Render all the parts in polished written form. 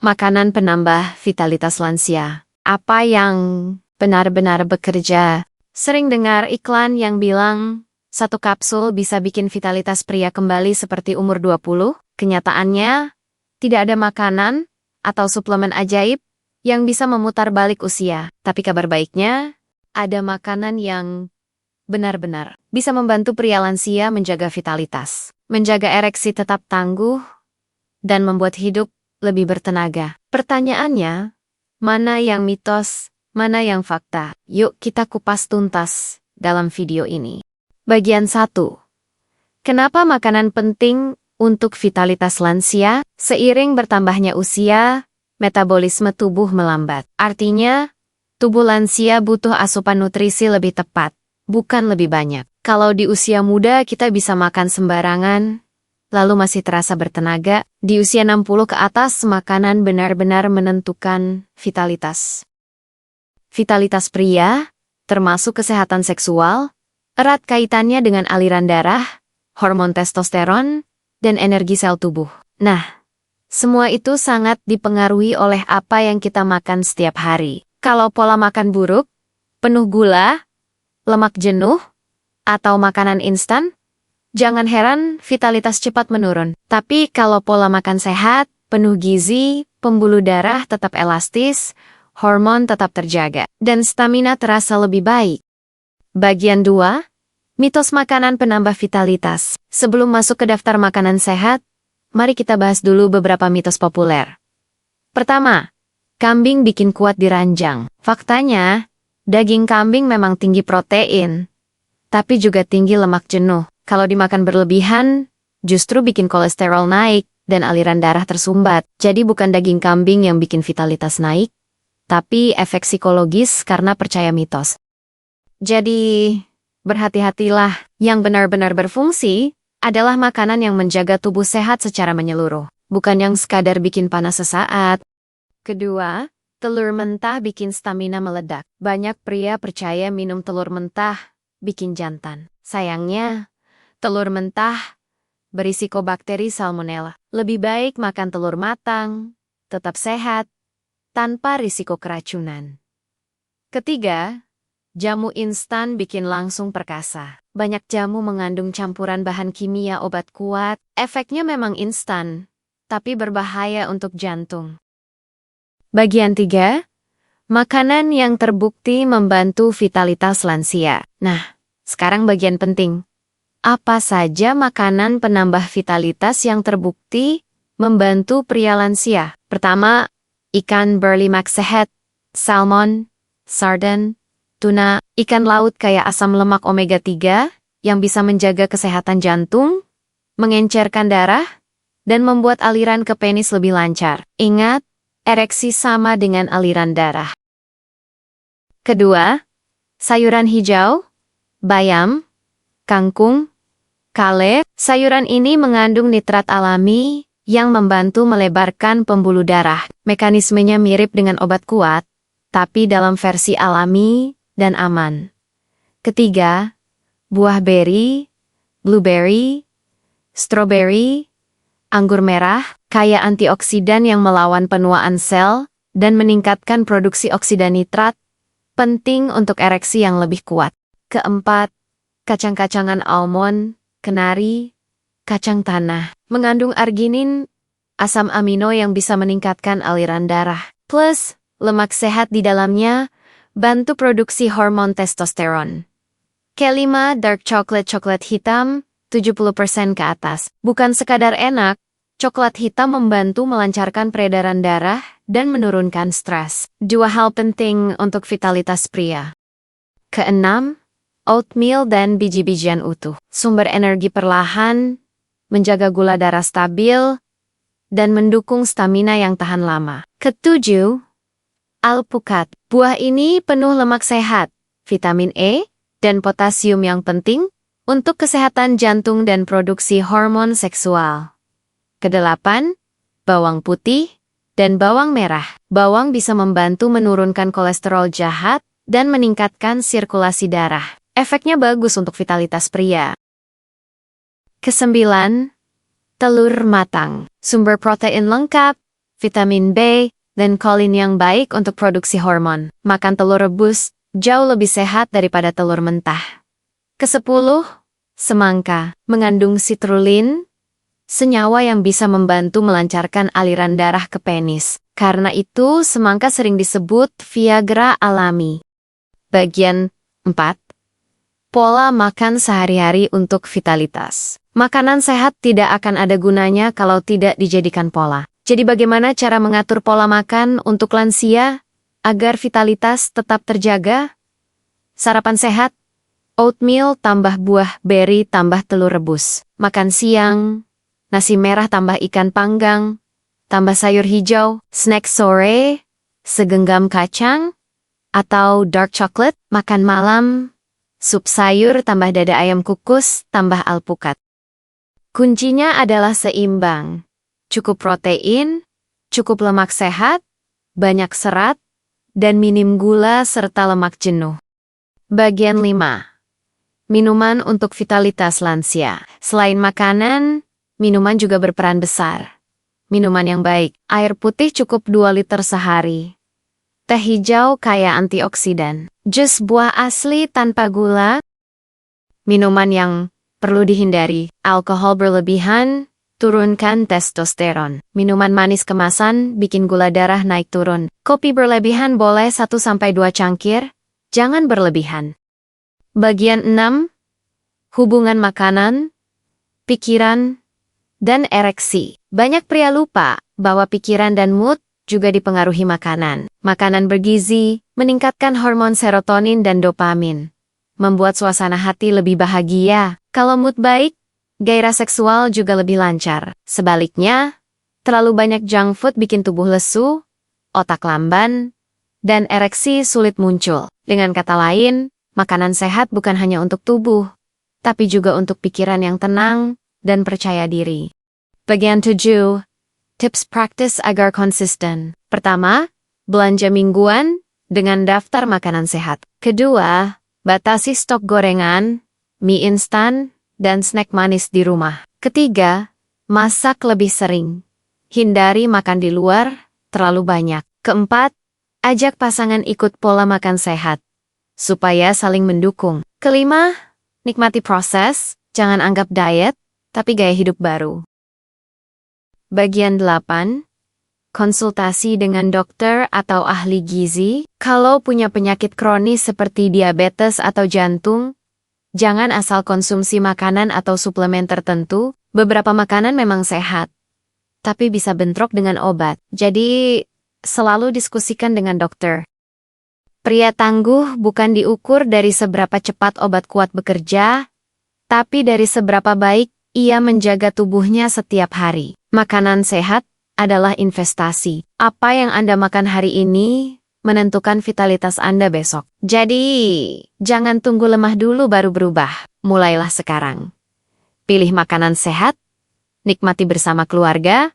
Makanan penambah vitalitas lansia. Apa yang benar-benar bekerja? Sering dengar iklan yang bilang, satu kapsul bisa bikin vitalitas pria kembali seperti umur 20. Kenyataannya, tidak ada makanan atau suplemen ajaib yang bisa memutar balik usia. Tapi kabar baiknya, ada makanan yang benar-benar bisa membantu pria lansia menjaga vitalitas, menjaga ereksi tetap tangguh, dan membuat hidup lebih bertenaga. Pertanyaannya, mana yang mitos, mana yang fakta? Yuk kita kupas tuntas dalam video ini. Bagian 1. Kenapa makanan penting untuk vitalitas lansia? Seiring bertambahnya usia, metabolisme tubuh melambat. Artinya, tubuh lansia butuh asupan nutrisi lebih tepat, bukan lebih banyak. Kalau di usia muda kita bisa makan sembarangan, lalu masih terasa bertenaga, di usia 60 ke atas makanan benar-benar menentukan vitalitas. Vitalitas pria, termasuk kesehatan seksual, erat kaitannya dengan aliran darah, hormon testosteron, dan energi sel tubuh. Nah, semua itu sangat dipengaruhi oleh apa yang kita makan setiap hari. Kalau pola makan buruk, penuh gula, lemak jenuh, atau makanan instan, jangan heran vitalitas cepat menurun. Tapi kalau pola makan sehat, penuh gizi, pembuluh darah tetap elastis, hormon tetap terjaga, dan stamina terasa lebih baik. Bagian 2. Mitos makanan penambah vitalitas. Sebelum masuk ke daftar makanan sehat, mari kita bahas dulu beberapa mitos populer. Pertama, kambing bikin kuat di ranjang. Faktanya, daging kambing memang tinggi protein, tapi juga tinggi lemak jenuh. Kalau dimakan berlebihan, justru bikin kolesterol naik dan aliran darah tersumbat. Jadi bukan daging kambing yang bikin vitalitas naik, tapi efek psikologis karena percaya mitos. Jadi, berhati-hatilah. Yang benar-benar berfungsi adalah makanan yang menjaga tubuh sehat secara menyeluruh, bukan yang sekadar bikin panas sesaat. Kedua, telur mentah bikin stamina meledak. Banyak pria percaya minum telur mentah bikin jantan. Sayangnya, telur mentah berisiko bakteri salmonella. Lebih baik makan telur matang, tetap sehat, tanpa risiko keracunan. Ketiga, jamu instan bikin langsung perkasa. Banyak jamu mengandung campuran bahan kimia obat kuat. Efeknya memang instan, tapi berbahaya untuk jantung. Bagian 3. Makanan yang terbukti membantu vitalitas lansia. Nah, sekarang bagian penting. Apa saja makanan penambah vitalitas yang terbukti membantu pria lansia? Pertama, ikan burley sehat, salmon, sarden, tuna, ikan laut kaya asam lemak omega 3 yang bisa menjaga kesehatan jantung, mengencerkan darah, dan membuat aliran ke penis lebih lancar. Ingat, ereksi sama dengan aliran darah. Kedua, sayuran hijau, bayam, kangkung, kale. Sayuran ini mengandung nitrat alami yang membantu melebarkan pembuluh darah. Mekanismenya mirip dengan obat kuat, tapi dalam versi alami dan aman. Ketiga, buah beri, blueberry, strawberry, anggur merah, kaya antioksidan yang melawan penuaan sel dan meningkatkan produksi oksida nitrat, penting untuk ereksi yang lebih kuat. Keempat, kacang-kacangan almond, kenari, kacang tanah, mengandung arginin, asam amino yang bisa meningkatkan aliran darah, plus lemak sehat di dalamnya, bantu produksi hormon testosteron. Kelima, dark chocolate, coklat hitam, 70% ke atas. Bukan sekadar enak, coklat hitam membantu melancarkan peredaran darah dan menurunkan stres. Dua hal penting untuk vitalitas pria. Keenam, oatmeal dan biji-bijian utuh. Sumber energi perlahan, menjaga gula darah stabil, dan mendukung stamina yang tahan lama. Ketujuh, alpukat. Buah ini penuh lemak sehat, vitamin E, dan potasium yang penting untuk kesehatan jantung dan produksi hormon seksual. Kedelapan, bawang putih dan bawang merah. Bawang bisa membantu menurunkan kolesterol jahat dan meningkatkan sirkulasi darah. Efeknya bagus untuk vitalitas pria. Kesembilan, telur matang. Sumber protein lengkap, vitamin B, dan kolin yang baik untuk produksi hormon. Makan telur rebus jauh lebih sehat daripada telur mentah. Kesepuluh, semangka mengandung citrulline, senyawa yang bisa membantu melancarkan aliran darah ke penis. Karena itu, semangka sering disebut Viagra alami. Bagian 4. Pola makan sehari-hari untuk vitalitas. Makanan sehat tidak akan ada gunanya kalau tidak dijadikan pola. Jadi bagaimana cara mengatur pola makan untuk lansia agar vitalitas tetap terjaga? Sarapan sehat, oatmeal tambah buah beri tambah telur rebus. Makan siang, nasi merah tambah ikan panggang, tambah sayur hijau. Snack sore, segenggam kacang, atau dark chocolate. Makan malam, sup sayur tambah dada ayam kukus tambah alpukat. Kuncinya adalah seimbang. Cukup protein, cukup lemak sehat, banyak serat, dan minim gula serta lemak jenuh. Bagian 5. Minuman untuk vitalitas lansia. Selain makanan, minuman juga berperan besar. Minuman yang baik. Air putih cukup 2 liter sehari. Teh hijau kaya antioksidan. Jus buah asli tanpa gula. Minuman yang perlu dihindari. Alkohol berlebihan, turunkan testosteron. Minuman manis kemasan bikin gula darah naik turun. Kopi berlebihan boleh 1-2 cangkir, jangan berlebihan. Bagian 6. Hubungan makanan, pikiran, dan ereksi. Banyak pria lupa bahwa pikiran dan mood juga dipengaruhi makanan. Makanan bergizi meningkatkan hormon serotonin dan dopamin, membuat suasana hati lebih bahagia. Kalau mood baik, gairah seksual juga lebih lancar. Sebaliknya, terlalu banyak junk food bikin tubuh lesu, otak lamban, dan ereksi sulit muncul. Dengan kata lain, makanan sehat bukan hanya untuk tubuh, tapi juga untuk pikiran yang tenang dan percaya diri. Bagian 7. Tips praktis agar konsisten. Pertama, belanja mingguan dengan daftar makanan sehat. Kedua, batasi stok gorengan, mie instan, dan snack manis di rumah. Ketiga, masak lebih sering. Hindari makan di luar terlalu banyak. Keempat, ajak pasangan ikut pola makan sehat, supaya saling mendukung. Kelima, nikmati proses, jangan anggap diet, tapi gaya hidup baru. Bagian 8. Konsultasi dengan dokter atau ahli gizi. Kalau punya penyakit kronis seperti diabetes atau jantung, jangan asal konsumsi makanan atau suplemen tertentu. Beberapa makanan memang sehat, tapi bisa bentrok dengan obat. Jadi, selalu diskusikan dengan dokter. Pria tangguh bukan diukur dari seberapa cepat obat kuat bekerja, tapi dari seberapa baik ia menjaga tubuhnya setiap hari. Makanan sehat adalah investasi. Apa yang Anda makan hari ini menentukan vitalitas Anda besok. Jadi, jangan tunggu lemah dulu baru berubah. Mulailah sekarang. Pilih makanan sehat, nikmati bersama keluarga,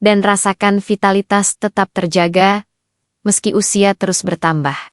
dan rasakan vitalitas tetap terjaga meski usia terus bertambah.